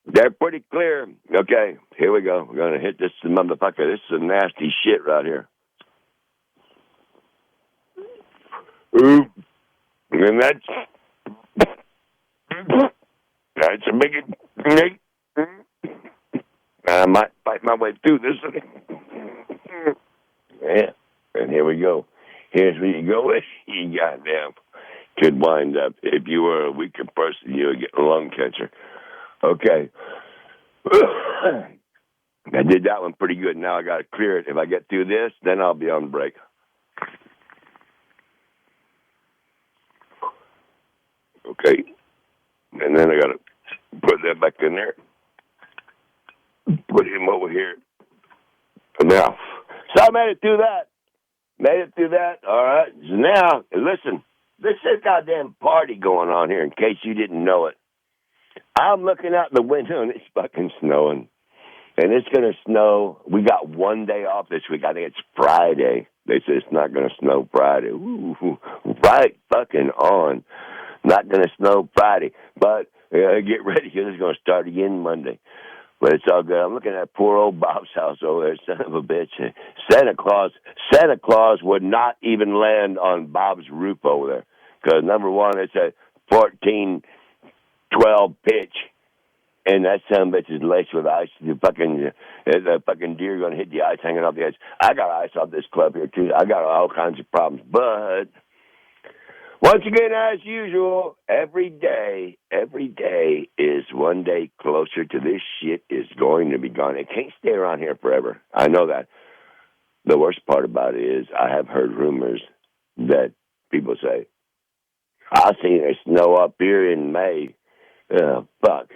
They're pretty clear. Okay, here we go. We're going to hit this motherfucker. This is some nasty shit right here. Ooh. And that's a big. I might fight my way through this. Yeah, and here we go. Here's where you go with. You goddamn could wind up. If you were a weaker person, you would get a lung cancer. Okay. I did that one pretty good. Now I got to clear it. If I get through this, then I'll be on break. Okay. And then I got to put that back in there. Put him over here. Now, so I made it through that. All right. So now, listen, there's a goddamn party going on here in case you didn't know it. I'm looking out the window and it's fucking snowing. And it's going to snow. We got one day off this week. I think it's Friday. They say it's not going to snow Friday. Ooh, right fucking on. Not going to snow Friday. But get ready because it's going to start again Monday. But it's all good. I'm looking at poor old Bob's house over there, son of a bitch. Santa Claus would not even land on Bob's roof over there. Because, number one, it's a 14-12 pitch. And that son of a bitch is laced with ice. The fucking deer going to hit the ice hanging off the edge. I got ice off this club here, too. I got all kinds of problems. But once again, as usual, every day is one day closer to this shit is going to be gone. It can't stay around here forever. I know that. The worst part about it is I have heard rumors that people say, I've seen it snow up here in May. Fuck.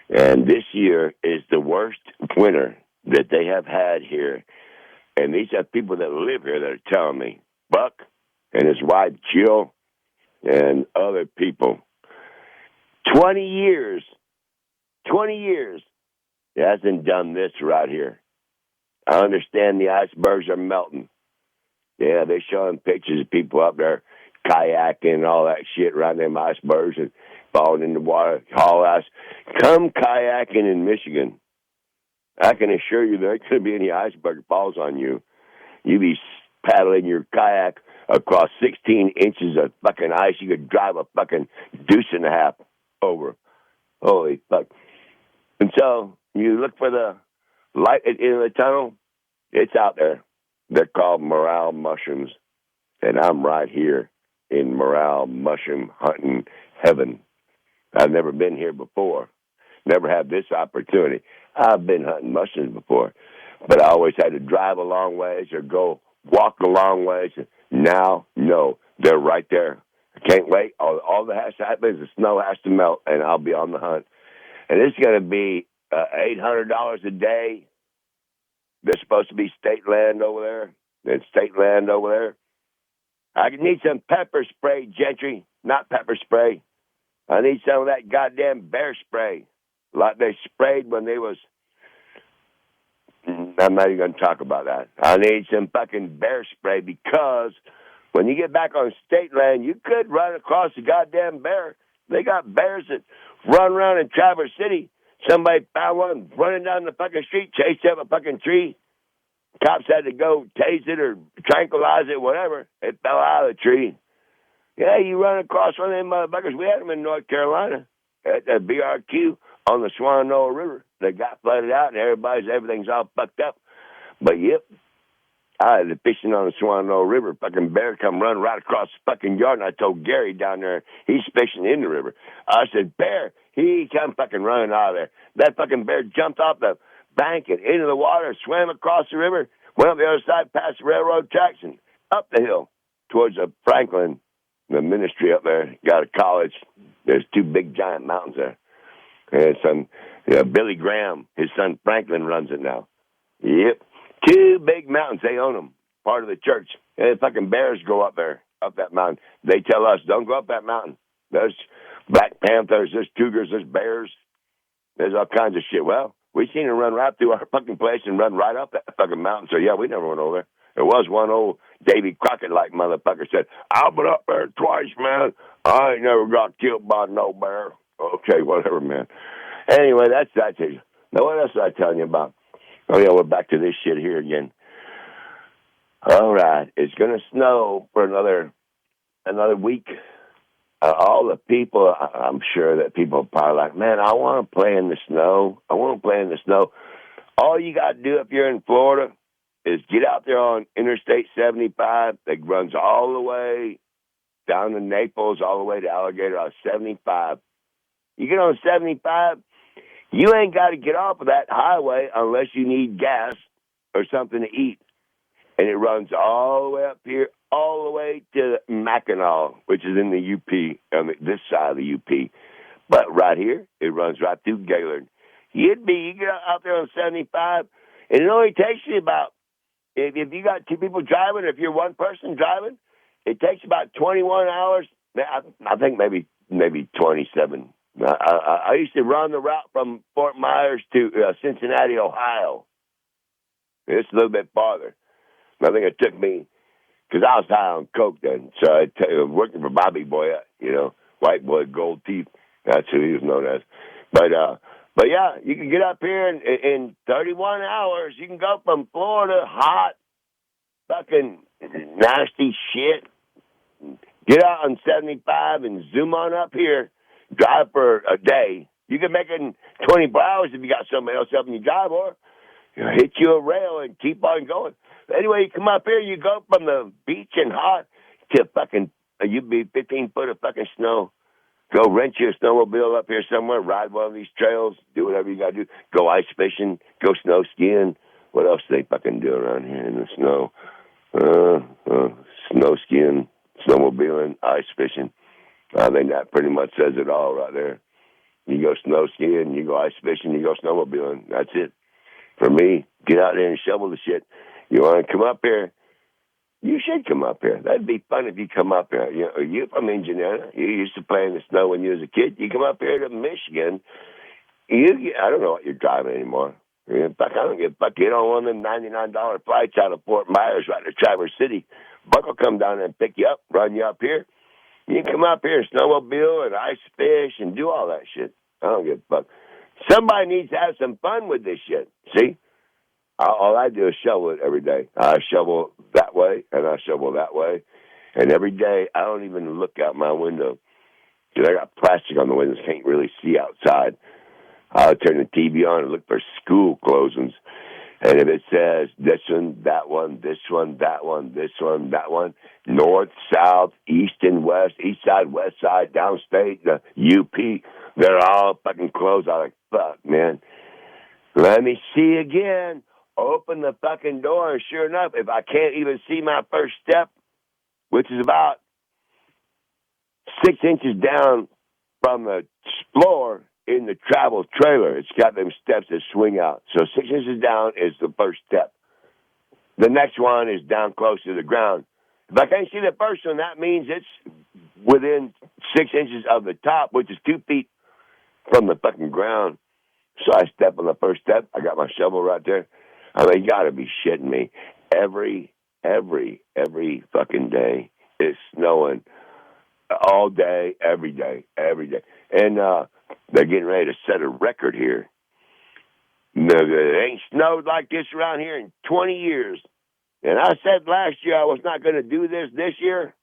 And this year is the worst winter that they have had here. And these are people that live here that are telling me, Buck and his wife, Jill, and other people, 20 years, it hasn't done this right here. I understand the icebergs are melting. Yeah, they're showing pictures of people up there kayaking and all that shit around them icebergs and falling in the water, haul ice. Come kayaking in Michigan. I can assure you there ain't going to be any iceberg falls on you. You be paddling your kayak across 16 inches of fucking ice. You could drive a fucking deuce and a half over. Holy fuck. And so you look for the light at the end of the tunnel. It's out there. They're called morale mushrooms. And I'm right here in morale mushroom hunting heaven. I've never been here before. Never had this opportunity. I've been hunting mushrooms before. But I always had to drive a long ways or go walk a long ways. Now, no, they're right there. I can't wait. All that has to happen is the snow has to melt, and I'll be on the hunt. And it's going to be $800 a day. There's supposed to be state land over there. There's state land over there. I need some pepper spray, gentry, not pepper spray. I need some of that goddamn bear spray, like they sprayed when they was I'm not even going to talk about that. I need some fucking bear spray because when you get back on state land, you could run across a goddamn bear. They got bears that run around in Traverse City. Somebody found one running down the fucking street, chased up a fucking tree. Cops had to go tase it or tranquilize it, whatever. It fell out of the tree. Yeah, you run across one of them motherfuckers. We had them in North Carolina at the BRQ on the Shenandoah River. They got flooded out, and everything's all fucked up. But, yep, I had fishing on the Shenandoah River. Fucking bear come run right across the fucking yard, and I told Gary down there, he's fishing in the river. I said, bear, he come fucking running out of there. That fucking bear jumped off the bank and into the water, swam across the river, went up the other side past the railroad tracks and up the hill towards the Franklin, the ministry up there. Got a college. There's two big giant mountains there. And son, Billy Graham, his son Franklin runs it now. Yep. Two big mountains. They own them. Part of the church. And fucking bears go up there, up that mountain. They tell us, don't go up that mountain. There's black panthers, there's cougars, there's bears. There's all kinds of shit. Well, we seen them run right through our fucking place and run right up that fucking mountain. So, yeah, we never went over there. There was one old Davy Crockett-like motherfucker said, I've been up there twice, man. I ain't never got killed by no bear. Okay, whatever, man. Anyway, that's it. Now, what else was I telling you about? Oh, yeah, we're back to this shit here again. All right, it's going to snow for another week. All the people, I'm sure that people are probably like, man, I want to play in the snow. I want to play in the snow. All you got to do if you're in Florida is get out there on Interstate 75 that runs all the way down to Naples, all the way to Alligator on 75. You get on 75, you ain't got to get off of that highway unless you need gas or something to eat. And it runs all the way up here, all the way to Mackinac, which is in the UP, on this side of the UP. But right here, it runs right through Gaylord. You get out there on 75, and it only takes you about, if you got two people driving, if you're one person driving, it takes about 21 hours. I think maybe 27. I used to run the route from Fort Myers to Cincinnati, Ohio. It's a little bit farther. I think it took me, because I was high on coke then, so I was working for Bobby Boyette, white boy, gold teeth. That's who he was known as. But yeah, you can get up here in 31 hours. You can go from Florida, hot, fucking nasty shit, get out on 75 and zoom on up here, drive for a day. You can make it in 24 hours if you got somebody else helping you drive, or hit you a rail and keep on going. Anyway, you come up here, you go from the beach and hot to fucking, you'd be 15 foot of fucking snow. Go rent you a snowmobile up here somewhere, ride one of these trails, do whatever you got to do. Go ice fishing, go snow skiing. What else do they fucking do around here in the snow? Snow skiing, snowmobiling, ice fishing. I think that pretty much says it all right there. You go snow skiing, you go ice fishing, you go snowmobiling. That's it. For me, get out there and shovel the shit. You want to come up here? You should come up here. That'd be fun if you come up here. You're from Indiana. You used to play in the snow when you was a kid. You come up here to Michigan. I don't know what you're driving anymore. Fuck, I don't give a fuck. Get on one of them $99 flights out of Fort Myers right to Traverse City. Buck will come down there and pick you up, run you up here. You can come up here and snowmobile and ice fish and do all that shit. I don't give a fuck. Somebody needs to have some fun with this shit. See? All I do is shovel it every day. I shovel that way, and I shovel that way. And every day, I don't even look out my window because I got plastic on the windows, can't really see outside. I'll turn the TV on and look for school closings. And if it says this one, that one, this one, that one, this one, that one, north, south, east and west, east side, west side, downstate, the UP, they're all fucking closed. I'm like, fuck, man. Let me see again. Open the fucking door, and sure enough, if I can't even see my first step, which is about 6 inches down from the floor in the travel trailer, it's got them steps that swing out. So 6 inches down is the first step. The next one is down close to the ground. If I can't see the first one, that means it's within 6 inches of the top, which is 2 feet from the fucking ground. So I step on the first step. I got my shovel right there. I mean, you gotta be shitting me. Every fucking day it's snowing all day, every day. And they're getting ready to set a record here. No, it ain't snowed like this around here in 20 years. And I said last year I was not going to do this year.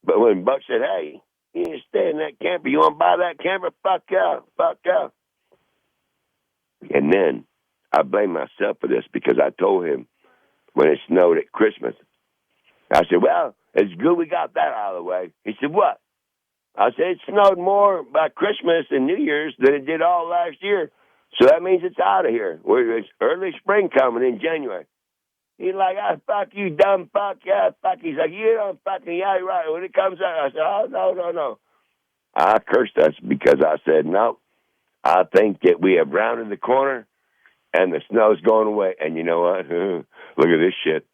But when Buck said, hey, you need to stay in that camper. You want to buy that camper? Fuck yeah. And then I blame myself for this because I told him when it snowed at Christmas, I said, well, it's good we got that out of the way. He said, what? I said, it snowed more by Christmas and New Year's than it did all last year. So that means it's out of here. It's early spring coming in January. He's like, fuck you, dumb fuck. Yeah, fuck. He's like, you don't fucking, yeah, right. When it comes out, I said, oh, no. I cursed us because I said, no, I think that we have rounded the corner and the snow's going away. And you know what? Look at this shit.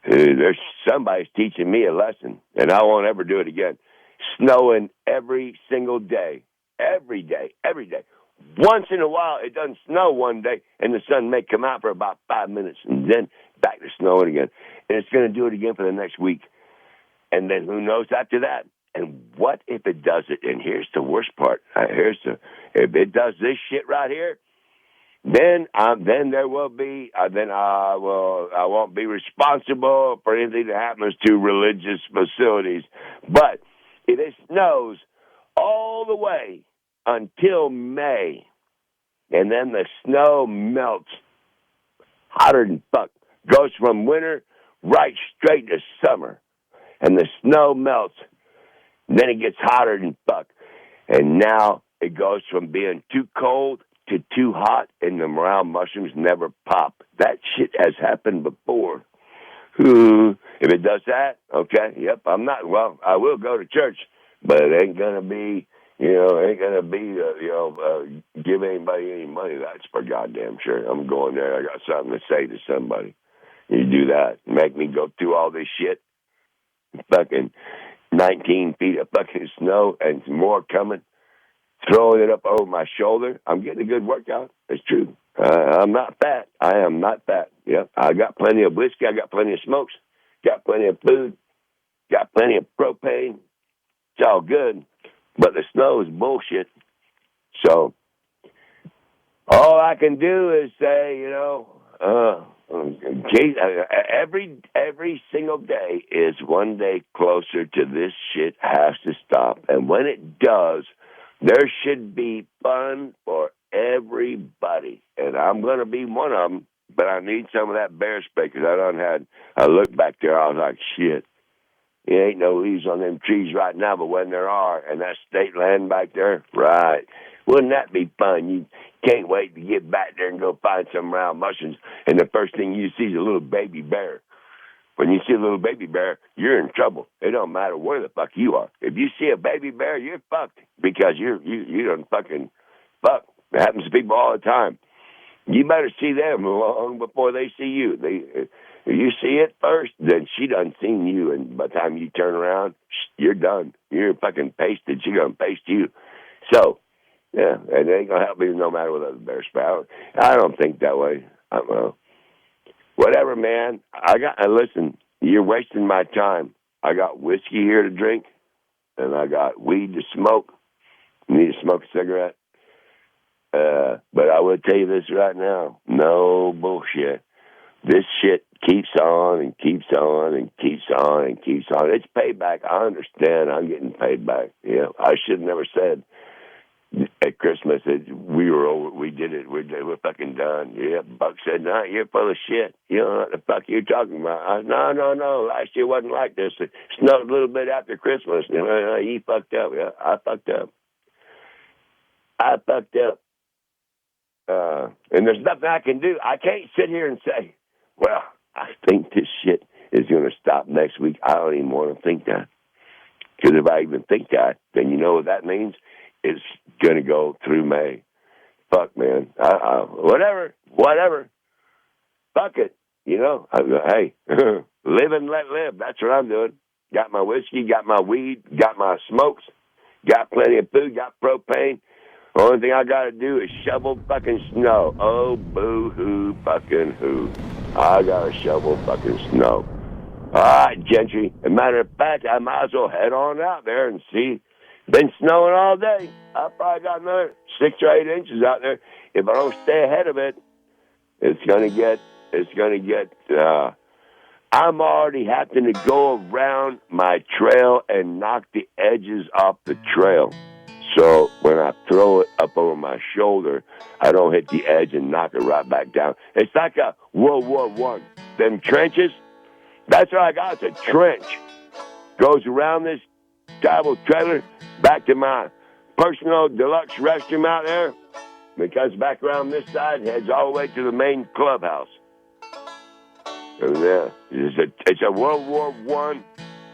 There's somebody's teaching me a lesson, and I won't ever do it again. Snowing every single day. Every day. Once in a while, it doesn't snow one day, and the sun may come out for about 5 minutes, and then back to snowing again. And it's going to do it again for the next week. And then who knows after that? And what if it does it? And here's the worst part. If it does this shit right here, then there will be. Then I won't be responsible for anything that happens to religious facilities. But if it snows all the way until May, and then the snow melts hotter than fuck, goes from winter right straight to summer, and the snow melts, then it gets hotter than fuck, and now it goes from being too cold to too hot, and the morale mushrooms never pop. That shit has happened before. If it does that, okay, yep, I will go to church, but it ain't gonna be, give anybody any money. That's for goddamn sure. I'm going there. I got something to say to somebody. You do that, make me go through all this shit, fucking 19 feet of fucking snow and some more coming, throwing it up over my shoulder. I'm getting a good workout. It's true. I'm not fat. I am not fat. Yep. I got plenty of whiskey. I got plenty of smokes. Got plenty of food. Got plenty of propane. It's all good. But the snow is bullshit. So all I can do is say, every single day is one day closer to this shit has to stop. And when it does, there should be fun for everybody. And I'm going to be one of them, but I need some of that bear spray because I looked back there, I was like, shit. There ain't no leaves on them trees right now, but when there are, and that state land back there, right. Wouldn't that be fun? You can't wait to get back there and go find some round mushrooms, and the first thing you see is a little baby bear. When you see a little baby bear, you're in trouble. It don't matter where the fuck you are. If you see a baby bear, you're fucked because you done fucking fuck. It happens to people all the time. You better see them long before they see you. If you see it first, then she done seen you, and by the time you turn around, you're done. You're fucking pasted. She gonna paste you. So, yeah, and it ain't gonna help me no matter what other bear spout. I don't think that way. I don't know. Whatever, man. Listen, you're wasting my time. I got whiskey here to drink, and I got weed to smoke. You need to smoke a cigarette. But I will tell you this right now. No bullshit. This shit keeps on and keeps on and keeps on and keeps on. It's payback. I understand. I'm getting paid back. Yeah, I should have never said at Christmas that we were over. We did it. We're fucking done. Yeah, Buck said, "No, you're full of shit. You don't know what the fuck you're talking about." I said, no. Last year wasn't like this. It snowed a little bit after Christmas. You fucked up. Yeah, I fucked up. And there's nothing I can do. I can't sit here and say, well, I think this shit is going to stop next week. I don't even want to think that. Because if I even think that, then you know what that means? It's going to go through May. Fuck, man. Whatever. Fuck it. Hey, live and let live. That's what I'm doing. Got my whiskey, got my weed, got my smokes, got plenty of food, got propane. Only thing I got to do is shovel fucking snow. Oh, boo-hoo fucking who. I got to shovel fucking snow. All right, Gentry. As a matter of fact, I might as well head on out there and see. Been snowing all day. I probably got another 6 or 8 inches out there. If I don't stay ahead of it, it's gonna get. I'm already having to go around my trail and knock the edges off the trail. So when I throw it up over my shoulder, I don't hit the edge and knock it right back down. It's like a World War I. Them trenches, that's what I got. It's a trench. Goes around this travel trailer back to my personal deluxe restroom out there. It comes back around this side and heads all the way to the main clubhouse. And yeah, it's a World War I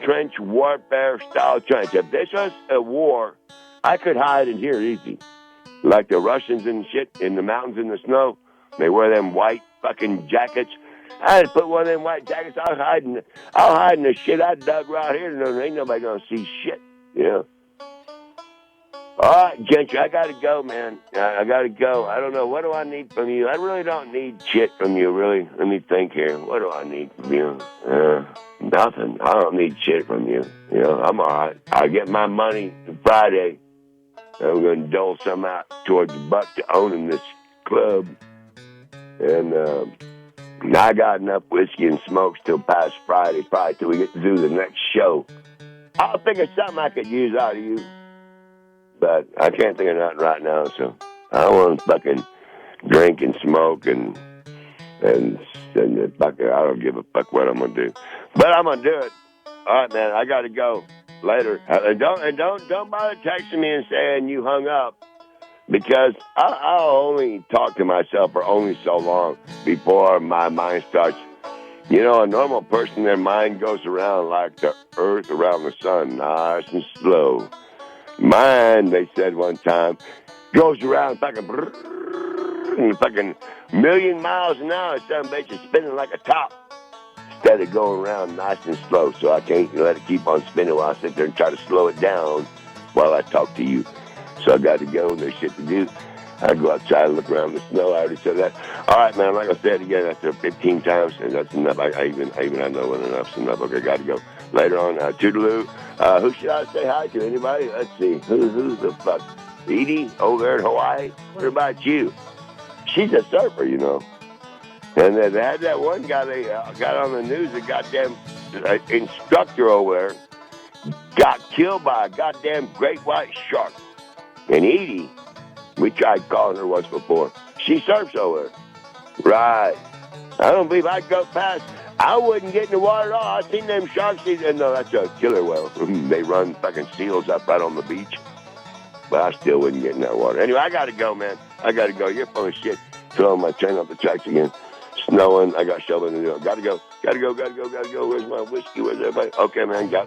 trench warfare style trench. If this was a war, I could hide in here easy. Like the Russians and shit in the mountains in the snow. They wear them white fucking jackets. I had to put one of them white jackets. I'll hide in the shit I dug right here. And ain't nobody gonna see shit. Yeah. All right, Gentry, I gotta go, man. I gotta go. I don't know. What do I need from you? I really don't need shit from you, really. Let me think here. What do I need from you? Nothing. I don't need shit from you. You know, I'm all right. I get my money Friday. I'm going to dole some out towards Buck to owning this club. And I got enough whiskey and smokes till past Friday, probably till we get to do the next show. I'll think of something I could use out of you. But I can't think of nothing right now, so I don't want to fucking drink and smoke and fuck it. I don't give a fuck what I'm gonna do, but I'm gonna do it. All right, man. I gotta go later. Don't bother texting me and saying you hung up, because I'll only talk to myself for only so long before my mind starts. You know, a normal person, their mind goes around like the earth around the sun, nice and slow. Mine, they said one time, goes around fucking million miles an hour. Some bitch is spinning like a top instead of going around nice and slow. So I can't let it keep on spinning while I sit there and try to slow it down while I talk to you. So I got to go. There's shit to do. I go outside and look around the snow. I already said that. All right, man. Like I said again, that's 15 times, and that's enough. I know when enough's enough. Okay, got to go. Later on, toodaloo. Who should I say hi to? Anybody? Let's see. Who's the fuck? Edie over there in Hawaii? What about you? She's a surfer, you know. And they had that one guy they got on the news, a goddamn instructor over there, got killed by a goddamn great white shark. And Edie, we tried calling her once before. She surfs over there. Right. I don't believe I'd go past. I wouldn't get in the water at all. I've seen them sharks. No, that's a killer whale. They run fucking seals up right on the beach. But I still wouldn't get in that water. Anyway, I got to go, man. I got to go. You're full of shit. Throwing my train off the tracks again. Snowing. I got shoveling to do. Got to go. Where's my whiskey? Where's everybody? Okay, man. Bye.